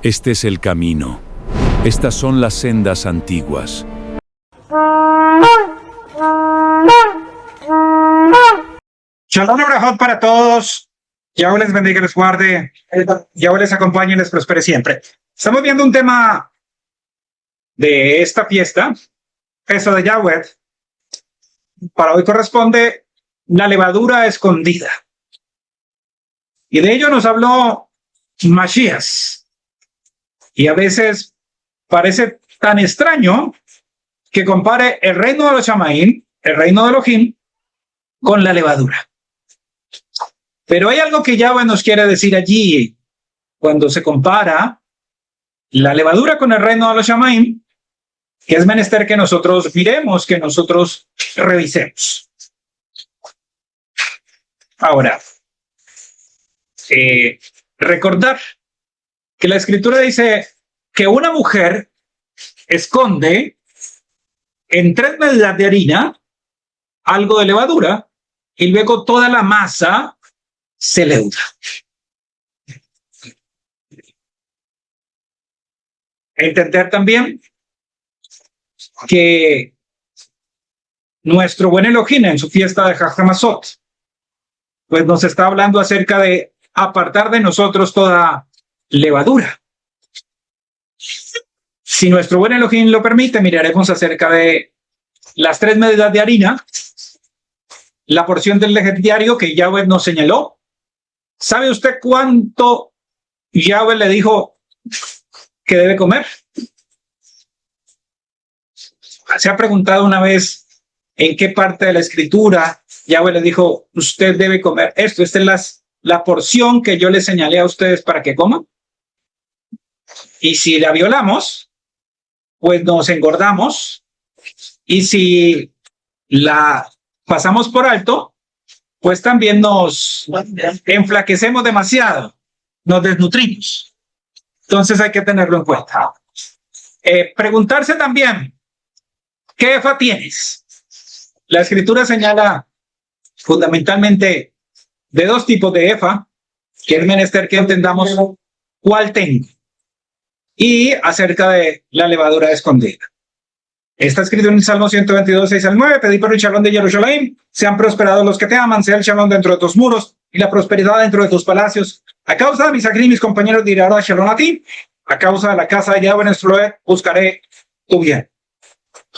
Este es el camino. Estas son las sendas antiguas. Shalom Abraham para todos. Yahweh les bendiga y les guarde. Yahweh les acompañe y les prospere siempre. Estamos viendo un tema de esta fiesta, eso de Yahweh. Para hoy corresponde la levadura escondida. Y de ello nos habló Mashiach. Y a veces parece tan extraño que compare el reino de los Shamaim, el reino de Elohim, con la levadura. Pero hay algo que Yahweh nos quiere decir allí cuando se compara la levadura con el reino de los Shamaim, que es menester que nosotros miremos, que nosotros revisemos. Ahora, recordar que la Escritura dice que una mujer esconde en 3 medidas de harina algo de levadura y luego toda la masa se leuda. Entender también que nuestro buen Elohim en su fiesta de Hag HaMatzot, pues nos está hablando acerca de apartar de nosotros toda levadura. Si nuestro buen Elohim lo permite, miraremos acerca de las 3 medidas de harina, la porción del diario que Yahweh nos señaló. ¿Sabe usted cuánto Yahweh le dijo que debe comer? ¿Se ha preguntado una vez en qué parte de la Escritura Yahweh le dijo, usted debe comer esto? Esta es la porción que yo le señalé a ustedes para que coman. Y si la violamos, pues nos engordamos. Y si la pasamos por alto, pues también nos enflaquecemos demasiado, nos desnutrimos. Entonces hay que tenerlo en cuenta. Preguntarse también, ¿qué efa tienes? La Escritura señala fundamentalmente de 2 tipos de efa, que es menester que entendamos cuál tengo, y acerca de la levadura escondida. Está escrito en el Salmo 122, 6 al 9, pedí por el shalom de Jerusalén, sean prosperados los que te aman, sea el shalom dentro de tus muros y la prosperidad dentro de tus palacios. A causa de mis y mis compañeros diré ahora shalom a ti, a causa de la casa de Yahweh nuestro buscaré tu bien.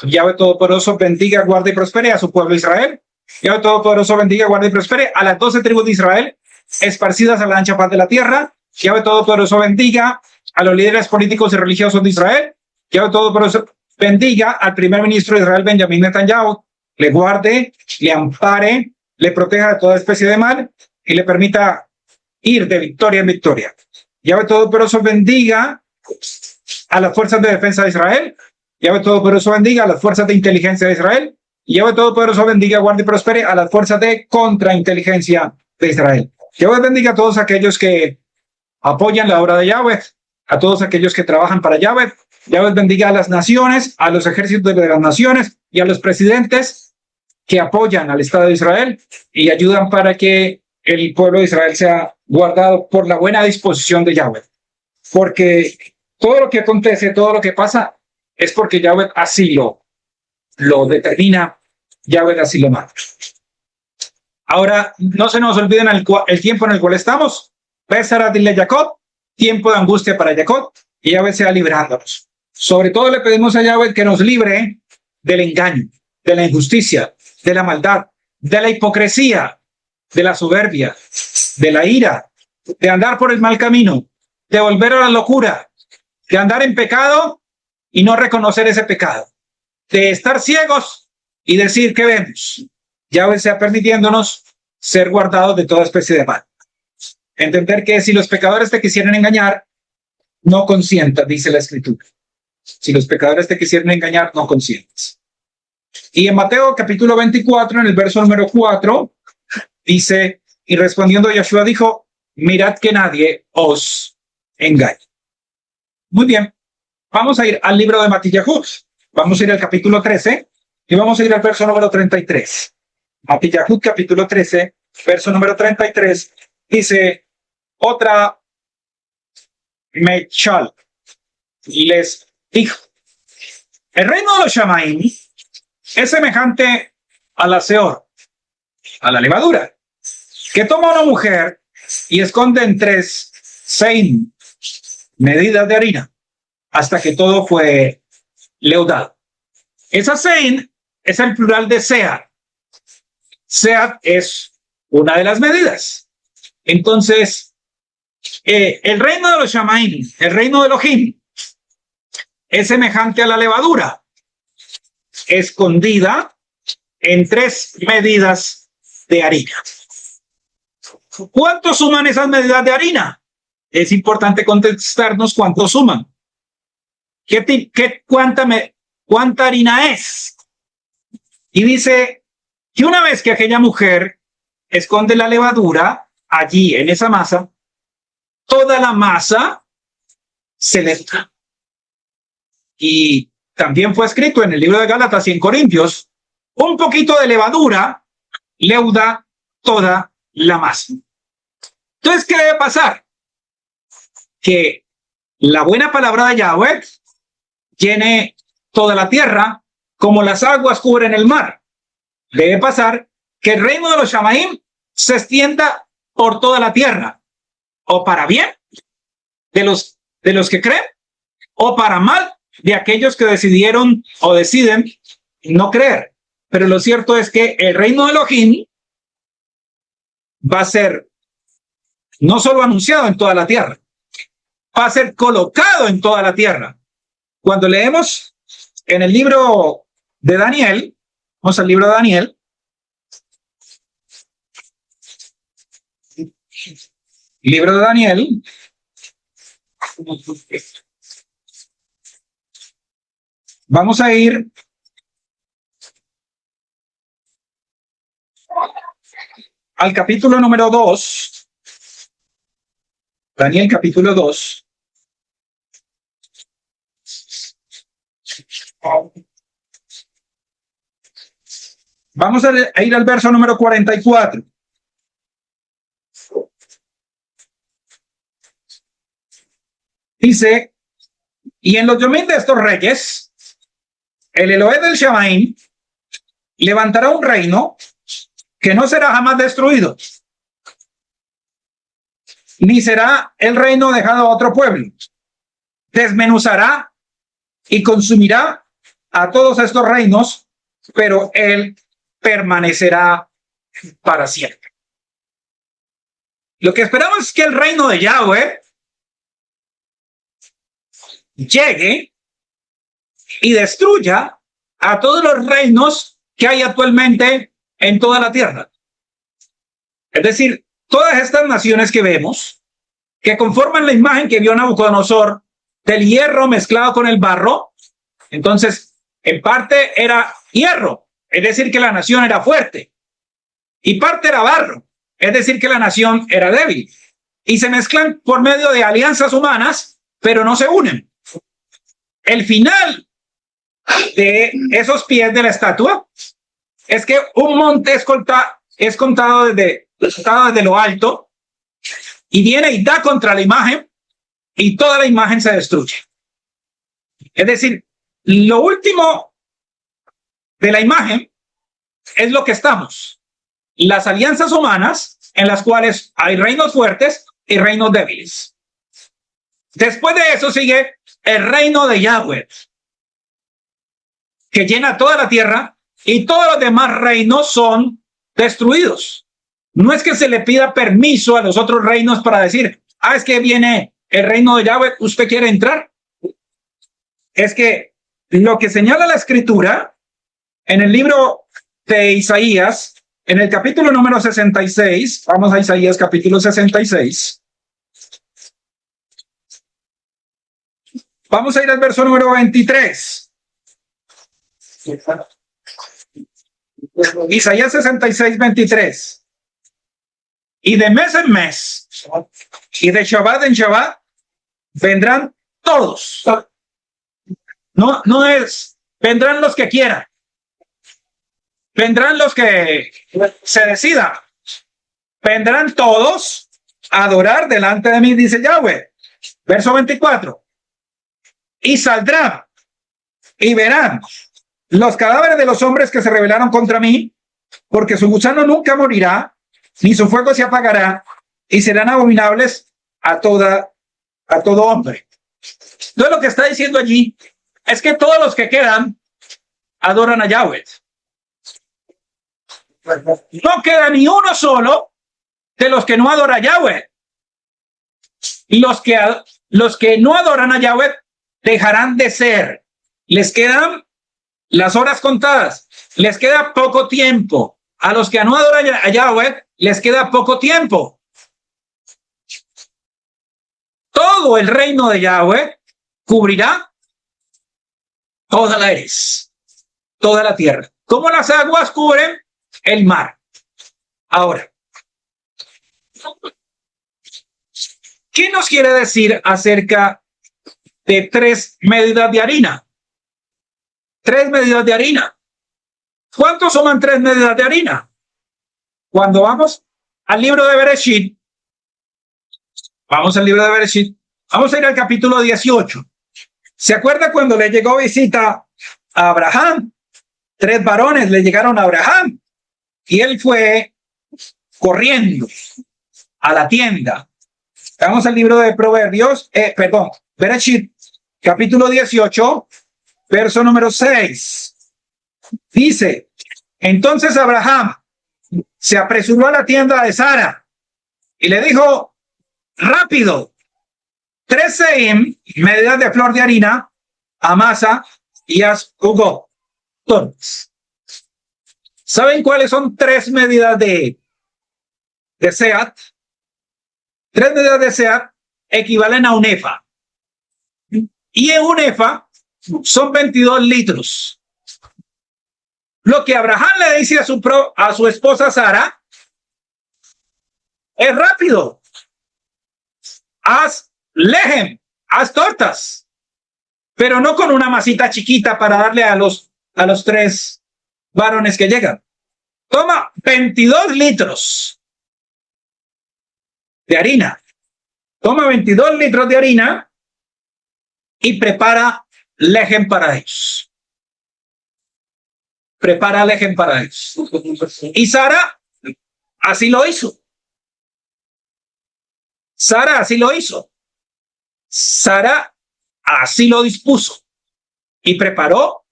Yahweh Todopoderoso bendiga, guarde y prospere a su pueblo Israel. Yahweh Todopoderoso bendiga, guarde y prospere a las 12 tribus de Israel, esparcidas a la ancha paz de la tierra. Yahweh Todopoderoso bendiga a los líderes políticos y religiosos de Israel. Yahweh Todopoderoso bendiga al primer ministro de Israel, Benjamín Netanyahu, le guarde, le ampare, le proteja de toda especie de mal y le permita ir de victoria en victoria. Yahweh Todopoderoso bendiga a las fuerzas de defensa de Israel. Yahweh Todopoderoso bendiga a las fuerzas de inteligencia de Israel. Y Yahweh Todopoderoso bendiga, guarde y prospere a las fuerzas de contrainteligencia de Israel. Yahweh bendiga a todos aquellos que apoyan la obra de Yahweh, a todos aquellos que trabajan para Yahweh. Yahweh bendiga a las naciones, a los ejércitos de las naciones y a los presidentes que apoyan al Estado de Israel y ayudan para que el pueblo de Israel sea guardado por la buena disposición de Yahweh. Porque todo lo que acontece, todo lo que pasa, es porque Yahweh así lo determina, Yahweh así lo manda. Ahora, no se nos olviden el tiempo en el cual estamos. Pesar dile Jacob, tiempo de angustia para Jacob, y Yahweh sea librándonos. Sobre todo le pedimos a Yahweh que nos libre del engaño, de la injusticia, de la maldad, de la hipocresía, de la soberbia, de la ira, de andar por el mal camino, de volver a la locura, de andar en pecado y no reconocer ese pecado, de estar ciegos y decir que vemos. Yahweh sea permitiéndonos ser guardados de toda especie de mal. Entender que si los pecadores te quisieran engañar, no consientas, dice la Escritura. Si los pecadores te quisieran engañar, no consientas. Y en Mateo capítulo 24, en el verso número 4, dice, y respondiendo Yeshua dijo, mirad que nadie os engañe. Muy bien, vamos a ir al libro de Matillahu. Vamos a ir al capítulo 13 y vamos a ir al verso número 33. Matillahu capítulo 13, verso número 33, dice otra Mechal les dijo: el reino de los Shamaim es semejante a la seor, a la levadura, que toma una mujer y esconde en 3 sein, medidas de harina, hasta que todo fue leudado. Esa sein es el plural de seat. Seat es una de las medidas. Entonces, el reino de los Shamaim, el reino de Elohim, es semejante a la levadura, escondida en 3 medidas de harina. ¿Cuánto suman esas medidas de harina? Es importante contestarnos cuánto suman. ¿Cuánta harina es? Y dice que una vez que aquella mujer esconde la levadura allí en esa masa, toda la masa se leuda. Y también fue escrito en el libro de Gálatas y en Corintios: un poquito de levadura leuda toda la masa. Entonces, ¿qué debe pasar? Que la buena palabra de Yahweh llene toda la tierra como las aguas cubren el mar. Debe pasar que el reino de los Shamaim se extienda por toda la tierra, o para bien de los que creen, o para mal de aquellos que decidieron o deciden no creer. Pero lo cierto es que el reino de Elohim va a ser no solo anunciado en toda la tierra, va a ser colocado en toda la tierra. Cuando leemos en el libro de Daniel, vamos al libro de Daniel, libro de Daniel, vamos a ir al capítulo número 2, Daniel capítulo 2. Vamos a ir al verso número 44. Dice: y en los yomim de estos reyes, el Elohim del Shamaim levantará un reino que no será jamás destruido, ni será el reino dejado a otro pueblo. Desmenuzará y consumirá a todos estos reinos, pero él permanecerá para siempre. Lo que esperamos es que el reino de Yahweh llegue y destruya a todos los reinos que hay actualmente en toda la tierra. Es decir, todas estas naciones que vemos, que conforman la imagen que vio Nabucodonosor del hierro mezclado con el barro, entonces en parte era hierro, es decir que la nación era fuerte, y parte era barro, es decir que la nación era débil, y se mezclan por medio de alianzas humanas, pero no se unen. El final de esos pies de la estatua es que un monte es contado desde lo alto, y viene y da contra la imagen, y toda la imagen se destruye. Es decir, lo último de la imagen es lo que estamos: las alianzas humanas, en las cuales hay reinos fuertes y reinos débiles. Después de eso sigue el reino de Yahweh, que llena toda la tierra, y todos los demás reinos son destruidos. No es que se le pida permiso a los otros reinos para decir: es que viene el reino de Yahweh, ¿usted quiere entrar? Es que lo que señala la escritura en el libro de Isaías, en el capítulo número 66, vamos a Isaías capítulo 66. Vamos a ir al verso número 23. Isaías 66, 23. Y de mes en mes, y de Shabbat en Shabbat, vendrán todos. No es, vendrán los que quieran. Vendrán los que se decidan. Vendrán todos a adorar delante de mí, dice Yahweh. Verso 24. Y saldrán y verán los cadáveres de los hombres que se rebelaron contra mí, porque su gusano nunca morirá, ni su fuego se apagará, y serán abominables a todo hombre. Entonces lo que está diciendo allí es que todos los que quedan adoran a Yahweh. No queda ni uno solo de los que no adoran a Yahweh. Y los que no adoran a Yahweh dejarán de ser. Les quedan las horas contadas. Les queda poco tiempo. A los que no adoran a Yahweh les queda poco tiempo. Todo el reino de Yahweh cubrirá toda la eres, toda la tierra. Como las aguas cubren el mar. Ahora, ¿qué nos quiere decir acerca de 3 medidas de harina? 3 medidas de harina. ¿Cuántos suman 3 medidas de harina? Cuando vamos al libro de Bereshit, vamos al libro de Bereshit, vamos a ir al capítulo 18. ¿Se acuerda cuando le llegó visita a Abraham? 3 varones le llegaron a Abraham y él fue corriendo a la tienda. Vamos al libro de Proverbios, Bereshit, capítulo 18, verso número 6. Dice, entonces Abraham se apresuró a la tienda de Sara y le dijo, rápido, 3 seim, medidas de flor de harina, amasa y haz jugones. ¿Saben cuáles son 3 medidas de seat? 3 medidas de seat equivalen a un efa. Y en un efa son 22 litros. Lo que Abraham le dice a su esposa Sara es rápido. Haz lejem, haz tortas, pero no con una masita chiquita para darle a los 3 varones que llegan. Toma 22 litros de harina. Toma 22 litros de harina y prepara lejem para ellos. Prepara lejem para ellos. Y Sara así lo hizo. Sara así lo hizo. Sara así lo dispuso. Y preparó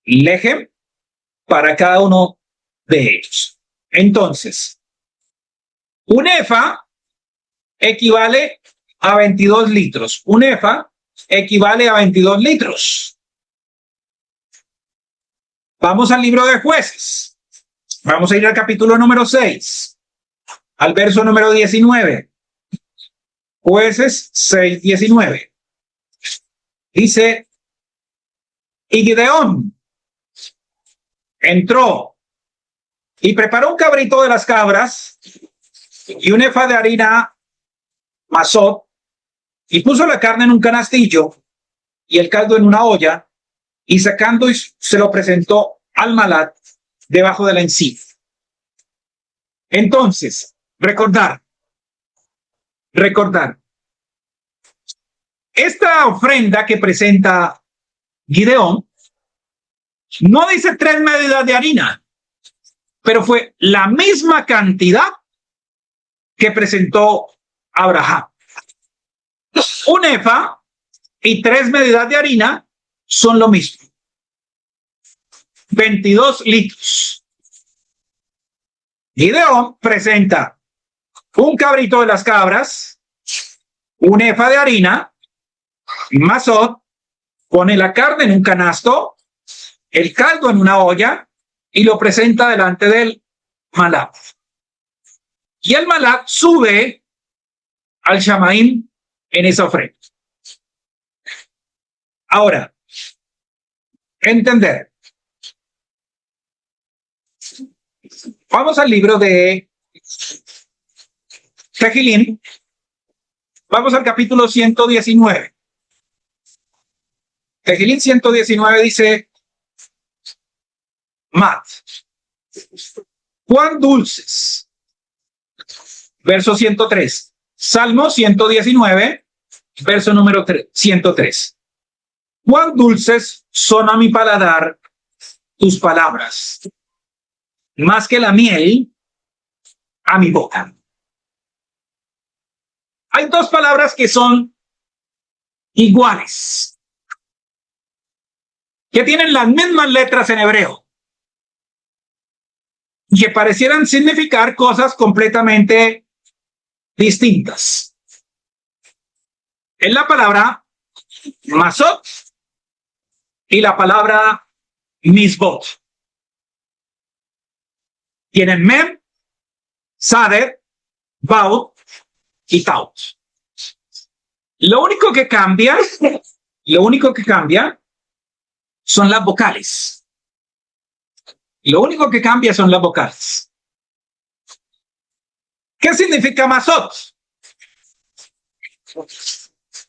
lejem para cada uno de ellos. Entonces, un efa equivale a 22 litros. Un efa equivale a 22 litros. Vamos al libro de Jueces. Vamos a ir al capítulo número 6, al verso número 19. Jueces 6, 19. Dice, y Gideón entró y preparó un cabrito de las cabras y un efa de harina masot y puso la carne en un canastillo y el caldo en una olla y sacando se lo presentó al Malat debajo de la encina. Entonces, recordar. Esta ofrenda que presenta Gideón no dice 3 medidas de harina, pero fue la misma cantidad que presentó Abraham. Un efa y 3 medidas de harina son lo mismo. 22 litros. Gideón presenta un cabrito de las cabras, un efa de harina, masot, pone la carne en un canasto, el caldo en una olla y lo presenta delante del Malat. Y el Malat sube al Shamaim en esa ofrenda. Ahora, entender. Vamos al libro de Tehillim. Vamos al capítulo 119. Tehillim 119 dice, Mat, cuán dulces. Verso 103. Salmo 119, verso número 103. Cuán dulces son a mi paladar tus palabras, más que la miel a mi boca. Hay dos palabras que son iguales, que tienen las mismas letras en hebreo y que parecieran significar cosas completamente distintas. Es la palabra masot y la palabra misbot. Tienen mem, sader, baut y taut. Lo único que cambia son las vocales. Lo único que cambia son las vocales. ¿Qué significa masot?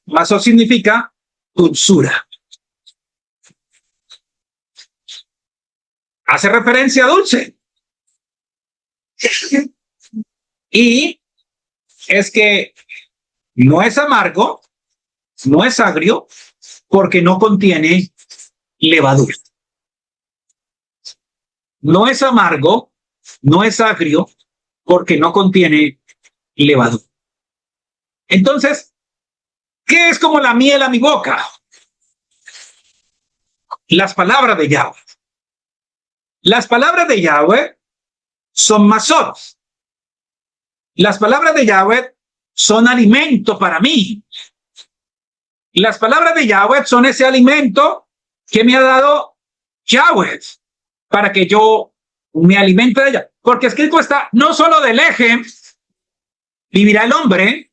Masot significa dulzura. Hace referencia a dulce. Y es que no es amargo, no es agrio, porque no contiene levadura. No es amargo, no es agrio, porque no contiene levadura. Entonces, ¿qué es como la miel a mi boca? Las palabras de Yahweh. Las palabras de Yahweh son masot. Las palabras de Yahweh son alimento para mí. Las palabras de Yahweh son ese alimento que me ha dado Yahweh para que yo me alimente de ella. Porque escrito está, no solo del eje vivirá el hombre,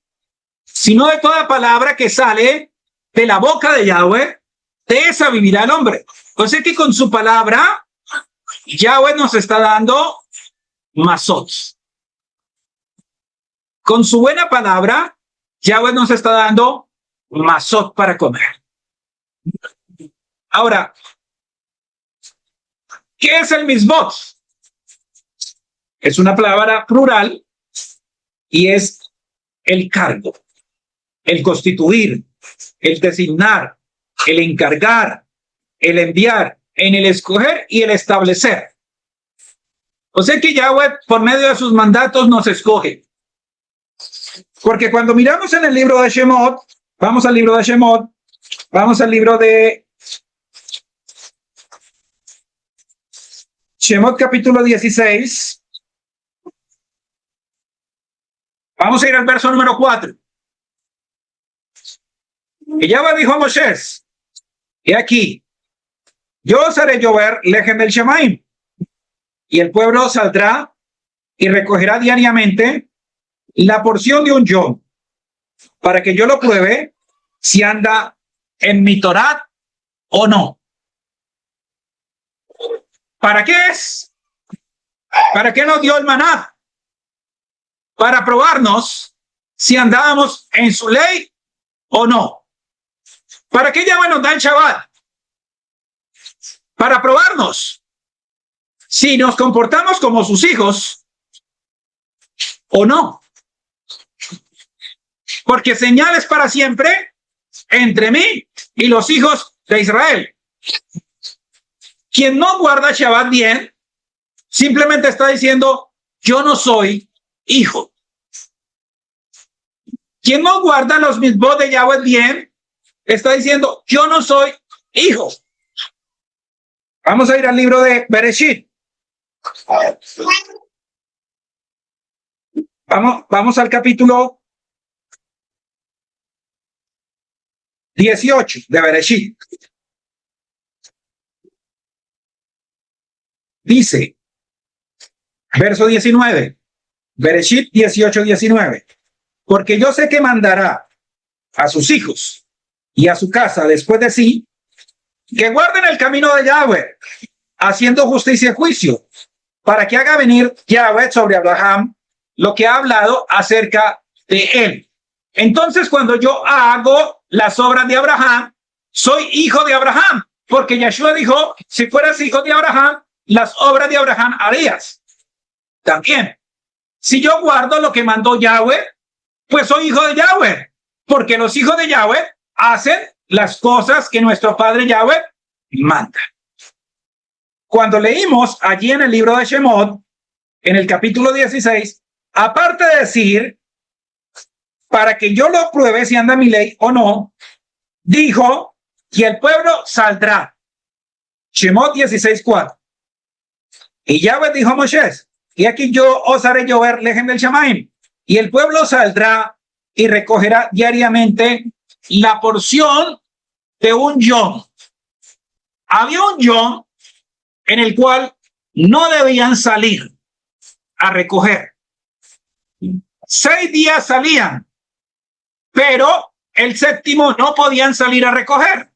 sino de toda palabra que sale de la boca de Yahweh, de esa vivirá el hombre. O sea que con su palabra, Yahweh nos está dando masot. Con su buena palabra, Yahweh nos está dando masot para comer. Ahora, ¿qué es el misbot? Es una palabra plural y es el cargo, el constituir, el designar, el encargar, el enviar, en el escoger y el establecer. O sea que Yahweh, por medio de sus mandatos, nos escoge. Porque cuando miramos en el libro de Shemot, vamos al libro de Shemot, vamos al libro de Shemot capítulo 16, vamos a ir al verso número 4. Y Yahweh dijo a Moisés, he aquí, yo os haré llover lejem del Shemaim, y el pueblo saldrá y recogerá diariamente la porción de un yom, para que yo lo pruebe si anda en mi Torá o no. ¿Para qué es? ¿Para qué nos dio el maná? Para probarnos si andábamos en su ley o no. ¿Para qué Yahweh nos da el Shabbat? Para probarnos si nos comportamos como sus hijos o no. Porque señales para siempre entre mí y los hijos de Israel. Quien no guarda Shabbat bien, simplemente está diciendo, yo no soy hijo. Quien no guarda los misbot de Yahweh bien, está diciendo, yo no soy hijo. Vamos a ir al libro de Bereshit. Vamos al capítulo 18 de Bereshit. Dice, verso 19, Bereshit 18:19, porque yo sé que mandará a sus hijos y a su casa después de sí, que guarden el camino de Yahweh, haciendo justicia y juicio, para que haga venir Yahweh sobre Abraham lo que ha hablado acerca de él. Entonces, cuando yo hago las obras de Abraham, soy hijo de Abraham, porque Yeshua dijo, si fueras hijo de Abraham, las obras de Abraham harías. También, si yo guardo lo que mandó Yahweh, pues soy hijo de Yahweh. porque los hijos de Yahweh hacen las cosas que nuestro Padre Yahweh manda. Cuando leímos allí en el libro de Shemot, en el capítulo 16, aparte de decir, para que yo lo pruebe si anda mi ley o no, dijo, y el pueblo saldrá. Shemot 16:4. Y Yahweh dijo a Moisés, y aquí yo os haré llover lejem del Shamaim, y el pueblo saldrá y recogerá diariamente la porción de un yom. Había un yom en el cual no debían salir a recoger. 6 días salían, pero el séptimo no podían salir a recoger.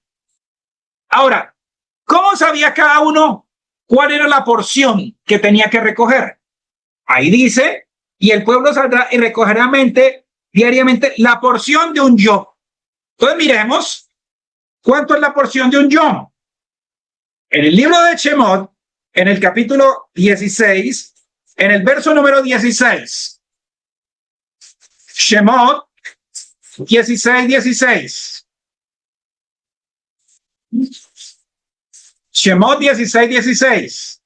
Ahora, ¿cómo sabía cada uno cuál era la porción que tenía que recoger? Ahí dice, y el pueblo saldrá y recogerá diariamente la porción de un yom. Entonces miremos cuánto es la porción de un yom. En el libro de Shemot, en el capítulo 16, en el verso número 16. Shemot 16:16. Shemot 16:16.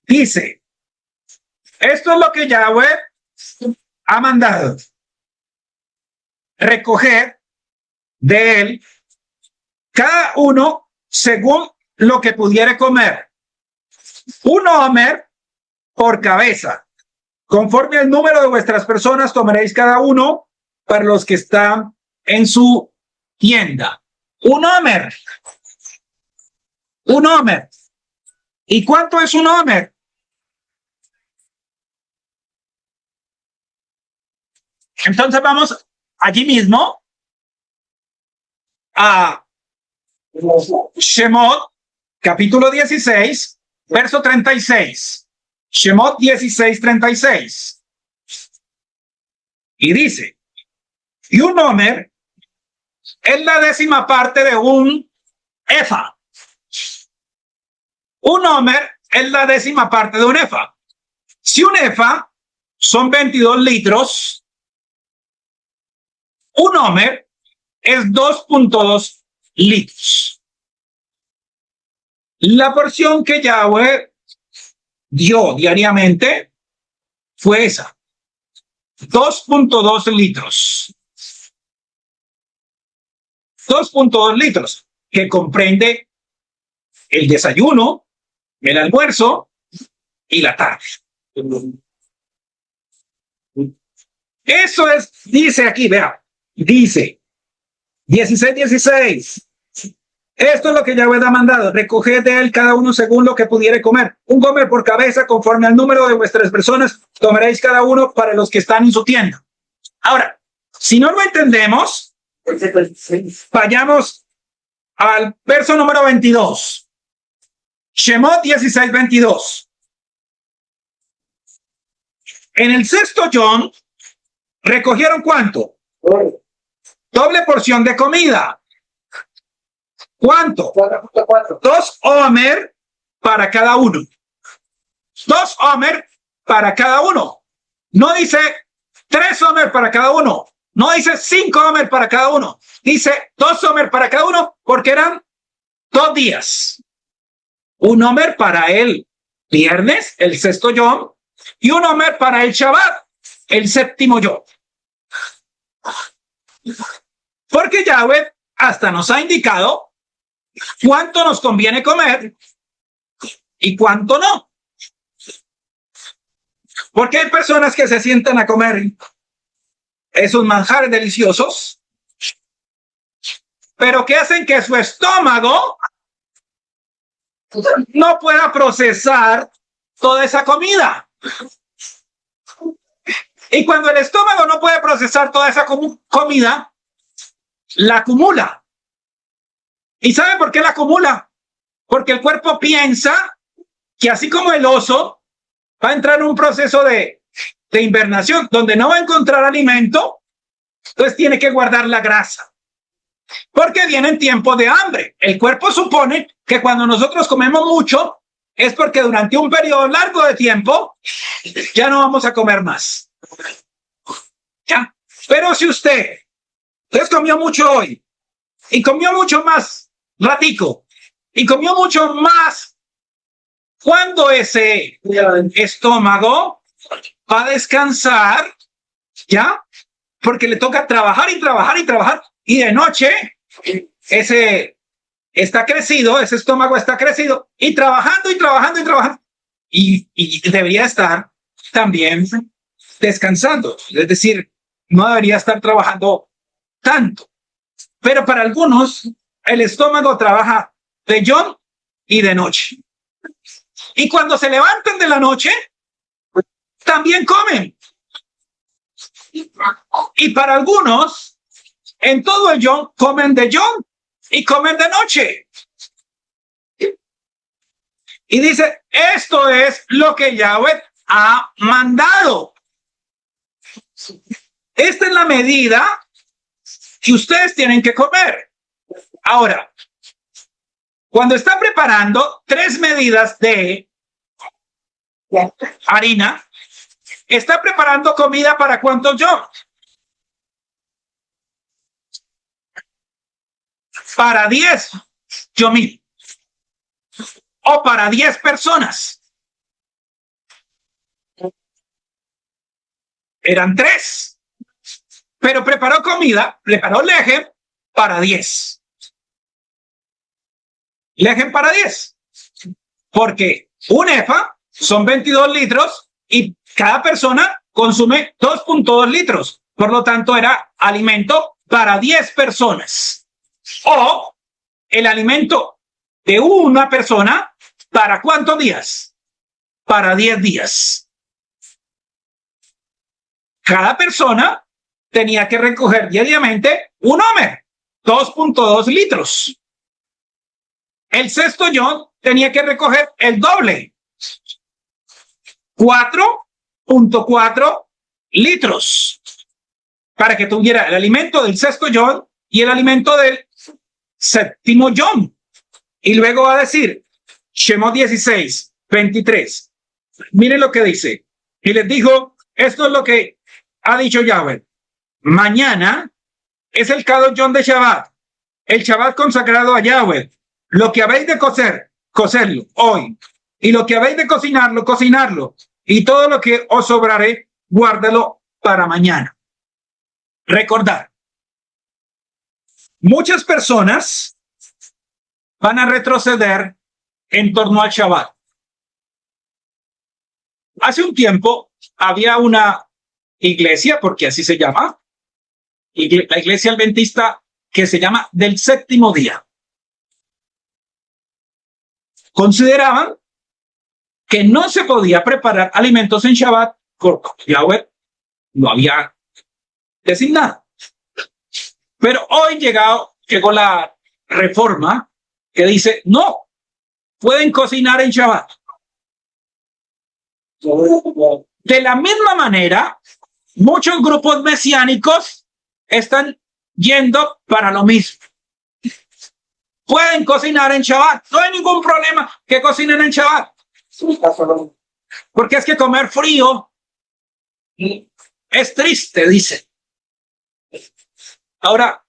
Dice, esto es lo que Yahweh ha mandado. Recoger de él cada uno según lo que pudiere comer. Un homer por cabeza. Conforme al número de vuestras personas tomaréis cada uno para los que están en su tienda. Un homer. Un homer. ¿Y cuánto es un homer? Entonces vamos allí mismo a Shemot, capítulo 16, verso 36. Shemot 16:36. Y dice, y un homer es la 10ª parte de un efa. Un homer es la 10ª parte de un efa. Si un efa son 22 litros, un homer es 2.2 litros. La porción que Yahweh dio diariamente fue esa, 2.2 litros. 2.2 litros, que comprende el desayuno, el almuerzo y la tarde. Eso es, dice aquí, vea, dice 16:16. Esto es lo que Yahweh ha mandado. Recoged de él cada uno según lo que pudiere comer. Un gomer por cabeza, conforme al número de vuestras personas, tomaréis cada uno para los que están en su tienda. Ahora, si no lo entendemos, vayamos al verso número 22. Shemot 16:22. En el 6º yom, ¿recogieron cuánto? Doble porción de comida. ¿Cuánto? 2 homer para cada uno. 2 homer para cada uno. No dice 3 homer para cada uno. No dice 5 homer para cada uno. Dice 2 homer para cada uno porque eran 2 días. Un homer para el viernes, el 6º yom, y un homer para el Shabbat, el 7º yom. Porque Yahweh hasta nos ha indicado cuánto nos conviene comer y cuánto no. Porque hay personas que se sientan a comer esos manjares deliciosos, pero que hacen que su estómago no pueda procesar toda esa comida. Y cuando el estómago no puede procesar toda esa comida, la acumula. ¿Y saben por qué la acumula? Porque el cuerpo piensa que así como el oso va a entrar en un proceso de invernación donde no va a encontrar alimento, entonces tiene que guardar la grasa. Porque vienen tiempos de hambre. El cuerpo supone que cuando nosotros comemos mucho es porque durante un periodo largo de tiempo ya no vamos a comer más. Ya, Pero si usted comió mucho hoy y comió mucho más ratico y comió mucho más, cuando ese estómago va a descansar, ¿ya? Porque le toca trabajar y trabajar y trabajar, y de noche ese está crecido, ese estómago está crecido y trabajando y trabajando y trabajando, y debería estar también descansando, es decir, no debería estar trabajando tanto. Pero para algunos el estómago trabaja de día y de noche, y cuando se levantan de la noche también comen. Y para algunos, en todo el día comen de día y comen de noche. Y dice, esto es lo que Yahweh ha mandado. Esta es la medida que ustedes tienen que comer. Ahora, cuando está preparando 3 medidas de harina, está preparando comida para ¿cuántos yo? Para 10 yomil. O para 10 personas. Eran 3. Pero preparó comida, preparó lejem para 10. Lejem para 10. Porque un efa son 22 litros y cada persona consume 2.2 litros. Por lo tanto, era alimento para 10 personas. O el alimento de una persona para ¿cuántos días? Para 10 días. Cada persona tenía que recoger diariamente un homer, 2.2 litros. El sexto yo tenía que recoger el doble, 4.4 litros, para que tuviera el alimento del sexto yom y el alimento del séptimo yom. Y luego va a decir, Shemot 16, 23. Miren lo que dice. Y les dijo, esto es lo que ha dicho Yahweh. Mañana es el Kadosh Yom de Shabbat, el Shabbat consagrado a Yahweh. Lo que habéis de cocer, cocerlo hoy. Y lo que habéis de cocinarlo, cocinarlo. Y todo lo que os sobraré, guárdalo para mañana. Recordar. Muchas personas van a retroceder en torno al Shabbat. Hace un tiempo había una iglesia, porque así se llama, la iglesia adventista, que se llama del séptimo día. Consideraban que no se podía preparar alimentos en Shabbat porque Yahweh no había designado. Pero hoy llegó la reforma que dice, no, pueden cocinar en Shabbat. De la misma manera, muchos grupos mesiánicos están yendo para lo mismo. Pueden cocinar en Shabbat. No hay ningún problema que cocinen en Shabbat. Porque es que comer frío es triste, dice. Ahora,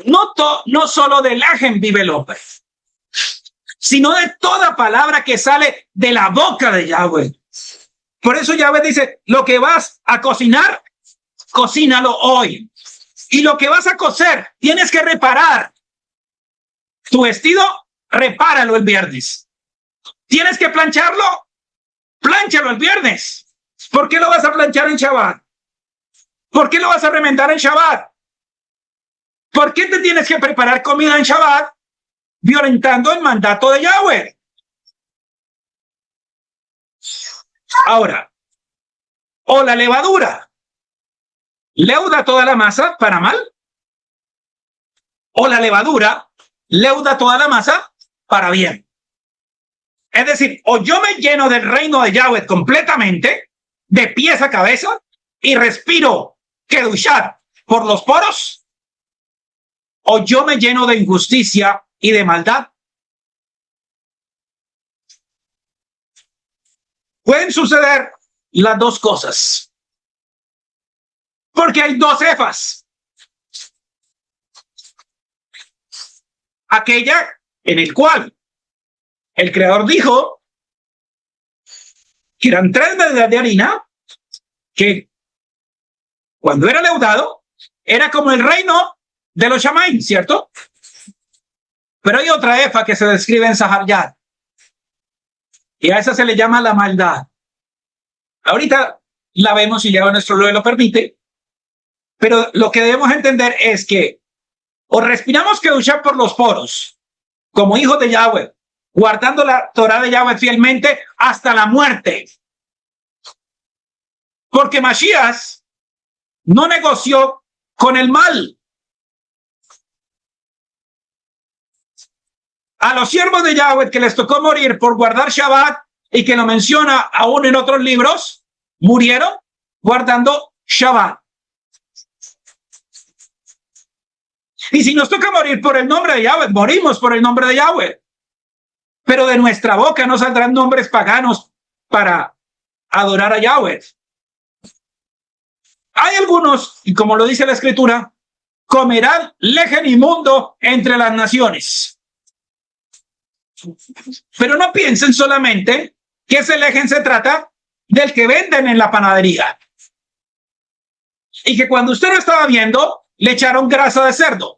no solo del lajem vive el hombre, sino de toda palabra que sale de la boca de Yahweh. Por eso Yahweh dice, lo que vas a cocinar, cocínalo hoy. Y lo que vas a coser, tienes que reparar. Tu vestido, repáralo el viernes. ¿Tienes que plancharlo? Plánchalo el viernes. ¿Por qué lo vas a planchar en Shabbat? ¿Por qué lo vas a remendar en Shabbat? ¿Por qué te tienes que preparar comida en Shabbat violentando el mandato de Yahweh? Ahora, o la levadura leuda toda la masa para mal, o la levadura leuda toda la masa para bien. Es decir, o yo me lleno del reino de Yahweh completamente, de pies a cabeza, y respiro Kedushat por los poros, o yo me lleno de injusticia y de maldad. Pueden suceder las dos cosas. Porque hay dos efas. Aquella en el cual el Creador dijo que eran 3 medidas de harina, que cuando era leudado era como el reino de los Shamaim, ¿cierto? Pero hay otra efa que se describe en Saharyat, y a esa se le llama la maldad. Ahorita la vemos si ya nuestro Lore lo permite, pero lo que debemos entender es que o respiramos Kedushá por los poros, como hijos de Yahweh, guardando la Torah de Yahweh fielmente hasta la muerte. Porque Mashiach no negoció con el mal. A los siervos de Yahweh que les tocó morir por guardar Shabbat, y que lo menciona aún en otros libros, murieron guardando Shabbat. Y si nos toca morir por el nombre de Yahweh, morimos por el nombre de Yahweh. Pero de nuestra boca no saldrán nombres paganos para adorar a Yahweh. Hay algunos, y como lo dice la Escritura, comerán lejen inmundo entre las naciones. Pero no piensen solamente que ese lejen se trata del que venden en la panadería. Y que cuando usted lo estaba viendo, le echaron grasa de cerdo.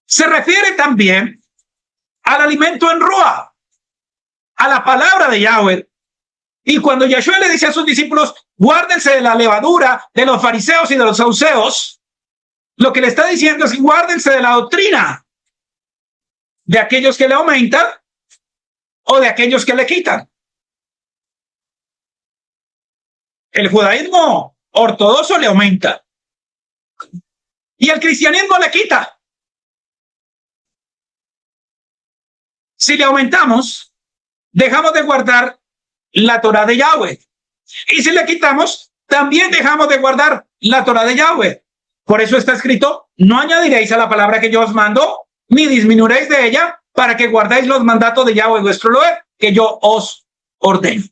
Se refiere también al alimento en Ruah, a la palabra de Yahweh. Y cuando Yahshua le dice a sus discípulos, guárdense de la levadura de los fariseos y de los saduceos, lo que le está diciendo es guárdense de la doctrina de aquellos que le aumentan o de aquellos que le quitan. El judaísmo ortodoxo le aumenta y el cristianismo le quita. Si le aumentamos, dejamos de guardar la Torah de Yahweh. Y si le quitamos, también dejamos de guardar la Torah de Yahweh. Por eso está escrito, no añadiréis a la palabra que yo os mando, ni disminuiréis de ella, para que guardéis los mandatos de Yahweh vuestro Lord, que yo os ordeno.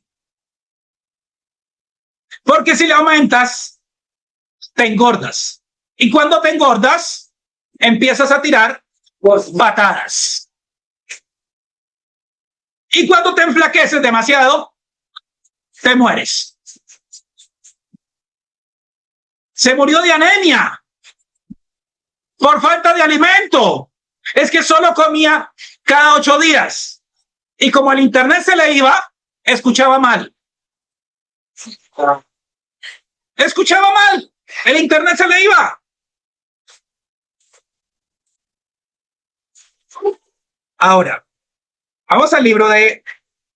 Porque si le aumentas, te engordas. Y cuando te engordas, empiezas a tirar patadas. Y cuando te enflaqueces demasiado, te mueres. Se murió de anemia por falta de alimento. Es que solo comía cada 8 días. Y como el internet se le iba, escuchaba mal. Escuchaba mal. El internet se le iba. Ahora, vamos al libro de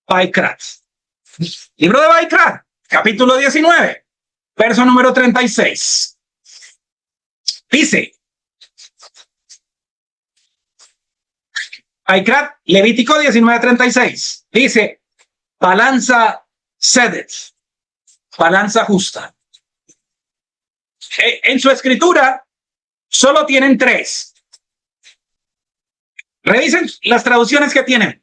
Vaikrat. Libro de Vaikrat, capítulo 19, verso número 36. Dice, Vaikrat, Levítico 19:36. Dice, balanza sedet, balanza justa. En su escritura solo tienen 3. Revisen las traducciones que tienen.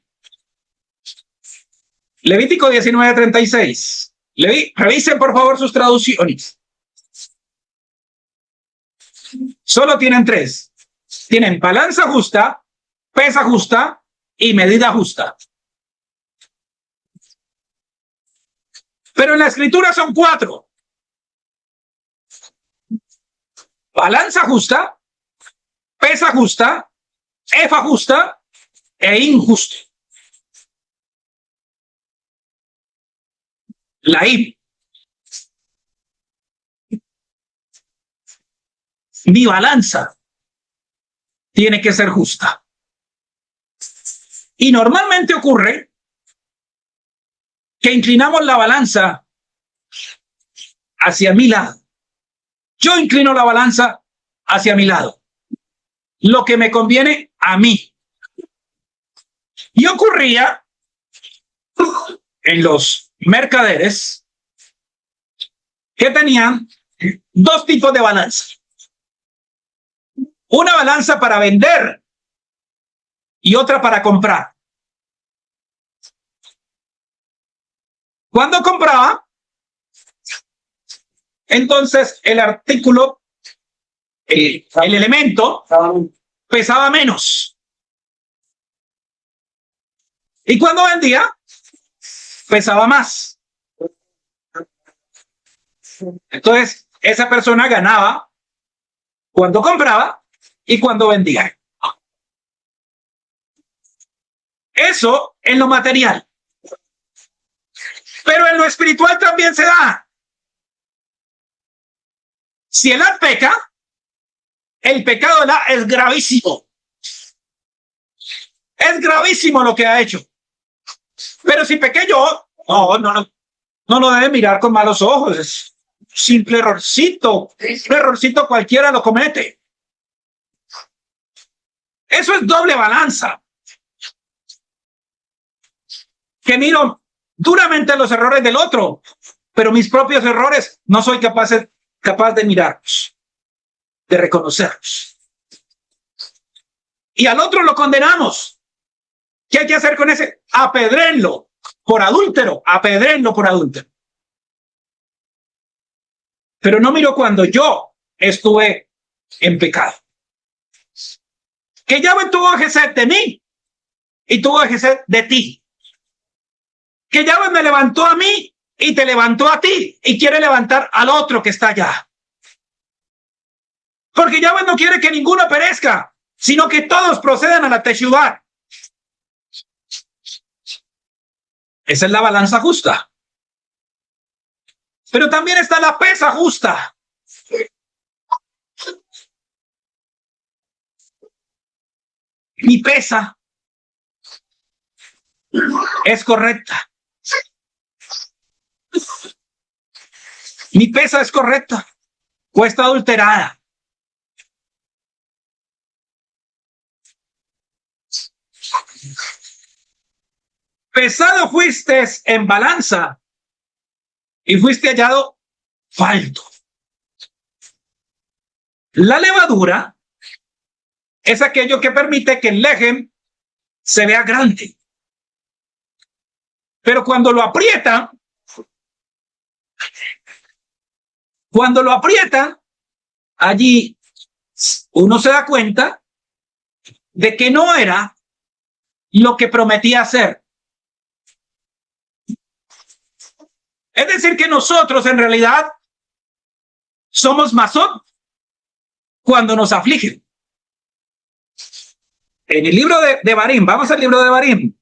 Levítico 19:36. Revisen por favor sus traducciones. Solo tienen 3. Tienen balanza justa, pesa justa y medida justa. Pero en la escritura son 4. Balanza justa, pesa justa, efa justa e injusto. La I. Mi balanza tiene que ser justa. Y normalmente ocurre que inclinamos la balanza hacia mi lado. Yo inclino la balanza hacia mi lado. Lo que me conviene a mí. Y ocurría en los mercaderes que tenían 2 tipos de balanza. Una balanza para vender y otra para comprar. Cuando compraba, Entonces el artículo, el elemento pesaba menos. Y cuando vendía, pesaba más. Entonces, esa persona ganaba cuando compraba y cuando vendía. Eso en lo material. Pero en lo espiritual también se da. Si el peca, el pecado de es gravísimo. Es gravísimo lo que ha hecho. Pero si pequé yo, no lo debe mirar con malos ojos. Es un simple errorcito. Un errorcito cualquiera lo comete. Eso es doble balanza. Que miro duramente los errores del otro, pero mis propios errores no soy capaz de mirarlos, de reconocerlos. Y al otro lo condenamos. ¿Qué hay que hacer con ese? Apedréenlo por adúltero, apedréenlo por adúltero. Pero no miro cuando yo estuve en pecado. Que Yahweh tuvo gesed de mí y tuvo gesed de ti. Que Yahweh me levantó a mí y te levantó a ti y quiere levantar al otro que está allá. Porque Yahweh no quiere que ninguno perezca, sino que todos procedan a la teshuvá. Esa es la balanza justa. Pero también está la pesa justa. Mi pesa es correcta. Mi pesa es correcta o está adulterada. Pesado fuiste en balanza y fuiste hallado falto. La levadura es aquello que permite que el lejem se vea grande. Pero cuando lo aprieta, allí uno se da cuenta de que no era lo que prometía hacer. Es decir, que nosotros en realidad somos masón cuando nos afligen. En el libro de Barim, vamos al libro de Barim.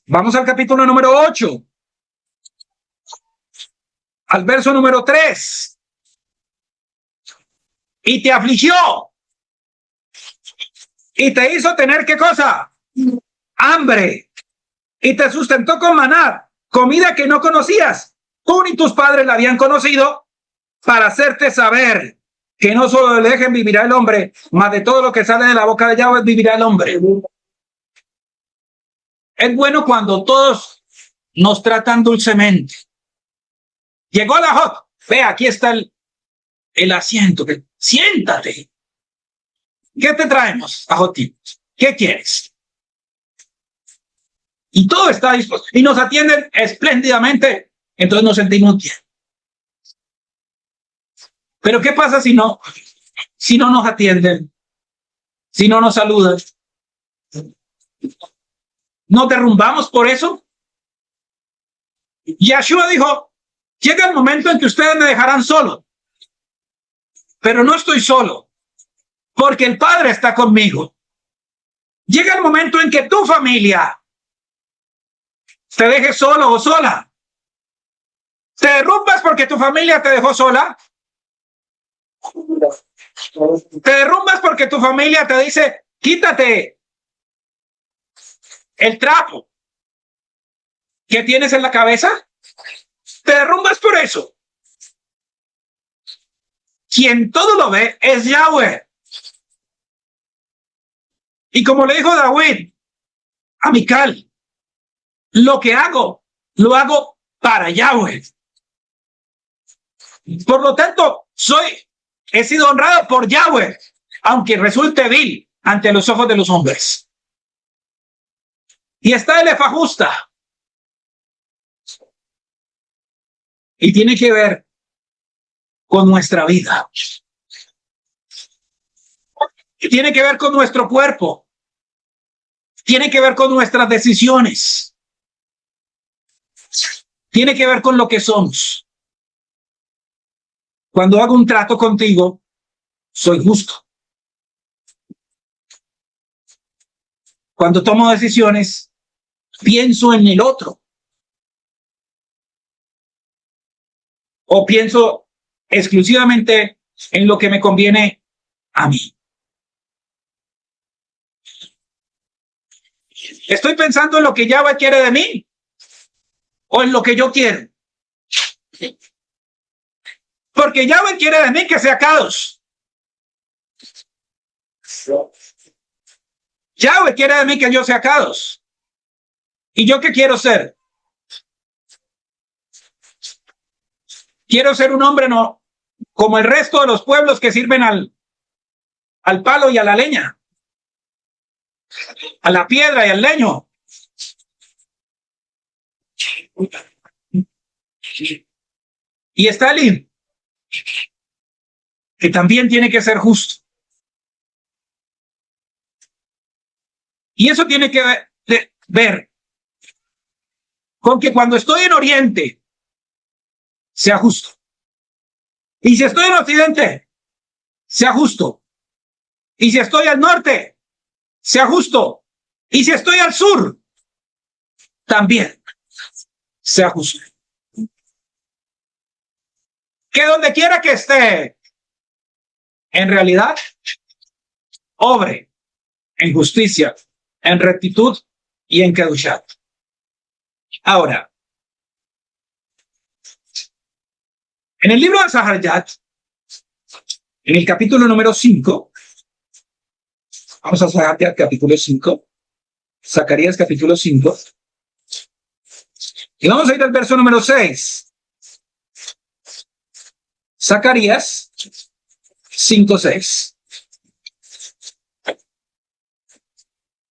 Vamos al capítulo número 8. Al verso número 3. Y te afligió. Y te hizo tener, ¿qué cosa? Hambre. Y te sustentó con maná, comida que no conocías. Tú ni tus padres la habían conocido, para hacerte saber que no solo del lejem vivirá el hombre, mas de todo lo que sale de la boca de Yahweh vivirá el hombre. Es bueno cuando todos nos tratan dulcemente. Llegó la hot. Ve, aquí está el asiento. Siéntate. ¿Qué te traemos, Ajoti? ¿Qué quieres? Y todo está dispuesto. Y nos atienden espléndidamente. Entonces nos sentimos bien. Pero ¿qué pasa si no nos atienden? Si no nos saludan. ¿Nos derrumbamos por eso? Yahshua dijo, llega el momento en que ustedes me dejarán solo. Pero no estoy solo, porque el Padre está conmigo. Llega el momento en que tu familia te deje solo o sola. ¿Te derrumbas porque tu familia te dejó sola? ¿Te derrumbas porque tu familia te dice, quítate el trapo que tienes en la cabeza? ¿Te derrumbas por eso? Quien todo lo ve es Yahweh. Y como le dijo David a Mical, lo que hago, lo hago para Yahweh. Por lo tanto, he sido honrado por Yahweh, aunque resulte vil ante los ojos de los hombres. Y está el efa justa. y tiene que ver con nuestra vida. Y tiene que ver con nuestro cuerpo. Tiene que ver con nuestras decisiones. Tiene que ver con lo que somos. Cuando hago un trato contigo, soy justo. Cuando tomo decisiones, pienso en el otro. O pienso exclusivamente en lo que me conviene a mí. ¿Estoy pensando en lo que Yahweh quiere de mí? ¿O en lo que yo quiero? Porque Yahweh quiere de mí que sea caos. Yahweh quiere de mí que yo sea caos. ¿Y yo qué quiero ser? Quiero ser un hombre no como el resto de los pueblos que sirven al palo y a la leña, a la piedra y al leño. Y Stalin, que también tiene que ser justo. Y eso tiene que ver con que cuando estoy en Oriente, sea justo. Y si estoy en Occidente, sea justo. Y si estoy al norte, sea justo. Y si estoy al sur, también sea justo. Que donde quiera que esté, en realidad, obre en justicia, en rectitud y en kedushá. Ahora, en el libro de Zaharyat, en el capítulo número 5, vamos a Zaharyat capítulo 5, Zacarías capítulo 5, y vamos a ir al verso número 6. Zacarías 5:6.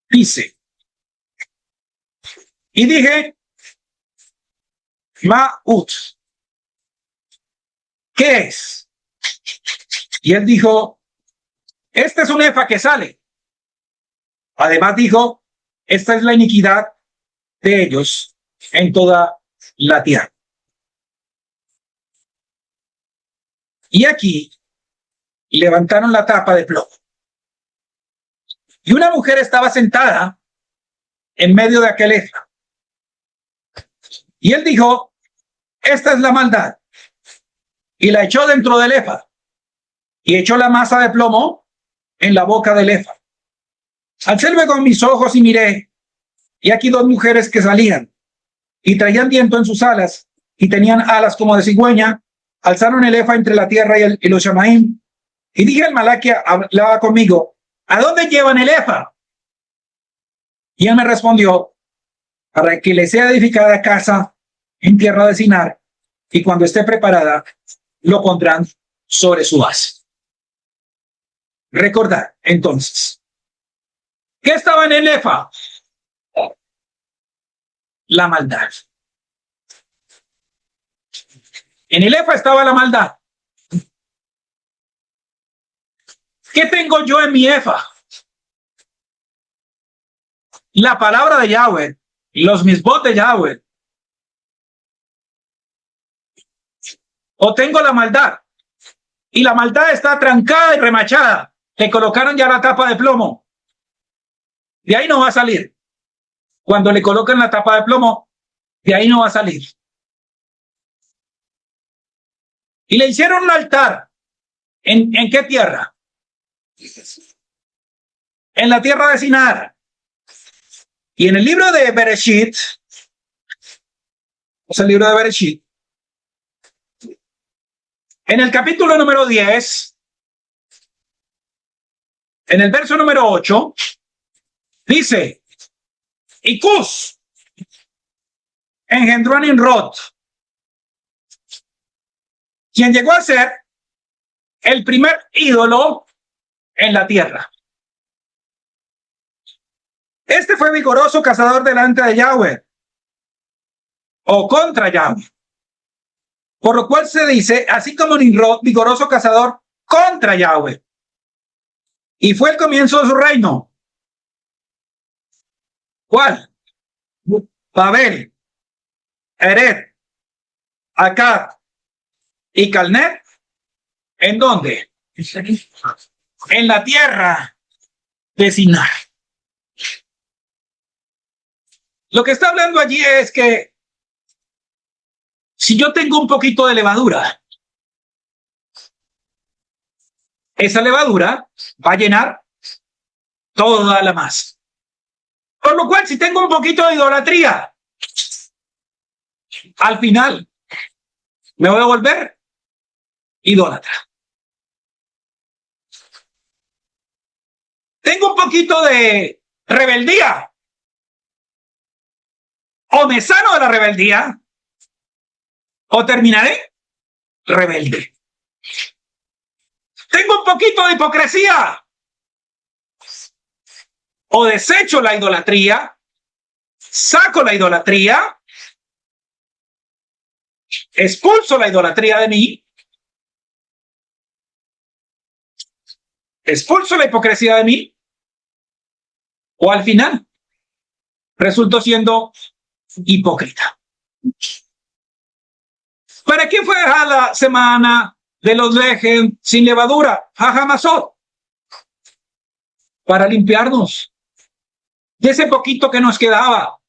Dice, y dije, Ma'ut, ¿qué es? Y él dijo, este es un efa que sale. Además dijo, esta es la iniquidad de ellos en toda la tierra. Y aquí levantaron la tapa de plomo. Y una mujer estaba sentada en medio de aquel efa. Y él dijo, esta es la maldad. Y la echó dentro del efa. Y echó la masa de plomo en la boca del efa. Alcé luego con mis ojos y miré, y aquí dos mujeres que salían, y traían viento en sus alas, y tenían alas como de cigüeña, alzaron el efa entre la tierra y los shamaim, y dije al malá que hablaba conmigo, ¿a dónde llevan el efa? Y él me respondió, para que le sea edificada casa en tierra de Sinar, y cuando esté preparada, lo pondrán sobre su base. Recordad, entonces, ¿qué estaba en el efa? La maldad. En el efa estaba la maldad. ¿Qué tengo yo en mi efa? La palabra de Yahweh, los misbot de Yahweh. O tengo la maldad. Y la maldad está trancada y remachada. Le colocaron ya la tapa de plomo. De ahí no va a salir. Cuando le colocan la tapa de plomo, de ahí no va a salir. Y le hicieron un altar. ¿En qué tierra? En la tierra de Sinar. Y en el libro de Bereshit, es el libro de Bereshit, en el capítulo número 10, en el verso número 8, dice, y Cus engendró a Nimrod, quien llegó a ser el primer ídolo en la tierra. Este fue vigoroso cazador delante de Yahweh, o contra Yahweh. Por lo cual se dice, así como Nimrod, vigoroso cazador contra Yahweh. Y fue el comienzo de su reino. ¿Cuál? Babel, Eret, Akkad y Calnet. ¿En dónde? En la tierra de Sinai. Lo que está hablando allí es que si yo tengo un poquito de levadura, esa levadura va a llenar toda la masa. Por lo cual, si tengo un poquito de idolatría, al final me voy a volver idólatra. Tengo un poquito de rebeldía, o me sano de la rebeldía, o terminaré rebelde. Tengo un poquito de hipocresía, o desecho la idolatría, saco la idolatría, expulso la idolatría de mí, expulso la hipocresía de mí, o al final resulto siendo hipócrita. ¿Para qué fue la semana de los lejes sin levadura? Jajamazot. Para limpiarnos de ese poquito que nos quedaba,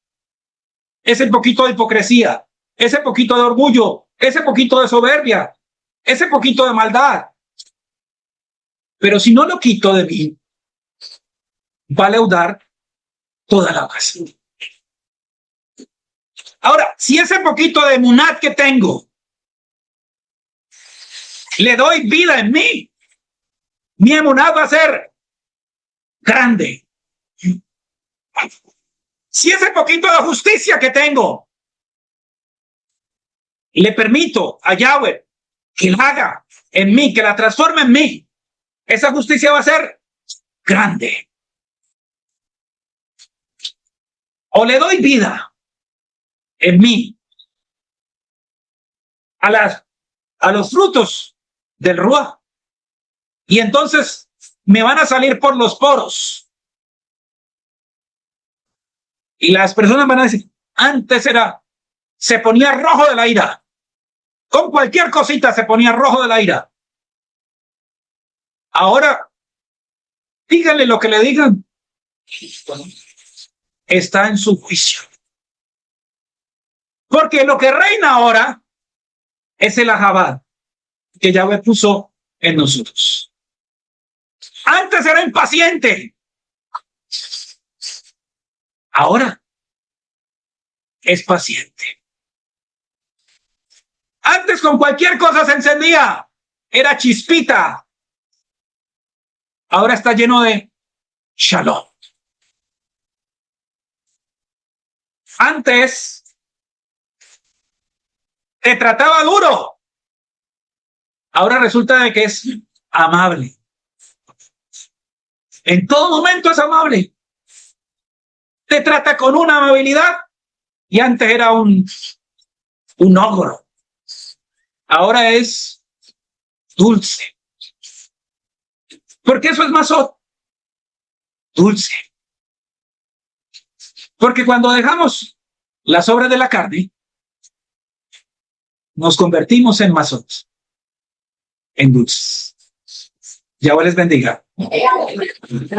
ese poquito de hipocresía, ese poquito de orgullo, ese poquito de soberbia, ese poquito de maldad. Pero si no lo quito de mí, va a leudar toda la masa. Ahora, si ese poquito de munat que tengo le doy vida en mí, mi emunat va a ser grande. Si ese poquito de justicia que tengo le permito a Yahweh que la haga en mí, que la transforme en mí, esa justicia va a ser grande. O le doy vida en mí a los frutos del Ruach, y entonces me van a salir por los poros. Y las personas van a decir, antes se ponía rojo de la ira. Con cualquier cosita se ponía rojo de la ira. Ahora, díganle lo que le digan. Está en su juicio. Porque lo que reina ahora es el Ahabad que Yahweh puso en nosotros. Antes era impaciente. Ahora es paciente. Antes con cualquier cosa se encendía. Era chispita. Ahora está lleno de shalom. Antes te trataba duro. Ahora resulta de que es amable. En todo momento es amable. Te trata con una amabilidad. Y antes era un ogro. Ahora es dulce. Porque eso es masot. Dulce. Porque cuando dejamos las obras de la carne, nos convertimos en masot, en dulces. Yahweh les bendiga.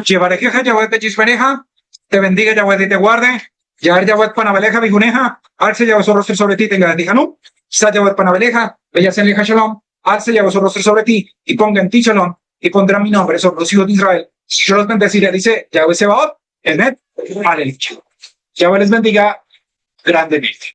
Llevarejeja, Yahweh te chispereja, te bendiga, Yahweh y te guarde. Yahweh, Yahweh panabeleja, biguneja, alce Yahweh su rostro sobre ti, tenga bendiga, ¿no? Sa Yahweh panabeleja, bella se leja shalom, alce Yahweh su rostro sobre ti, y ponga en ti shalom, y pondrá mi nombre sobre los hijos de Israel. Yo los bendeciré, dice Yahweh Sebaot, Emet, aleluya. Yahweh les bendiga grandemente.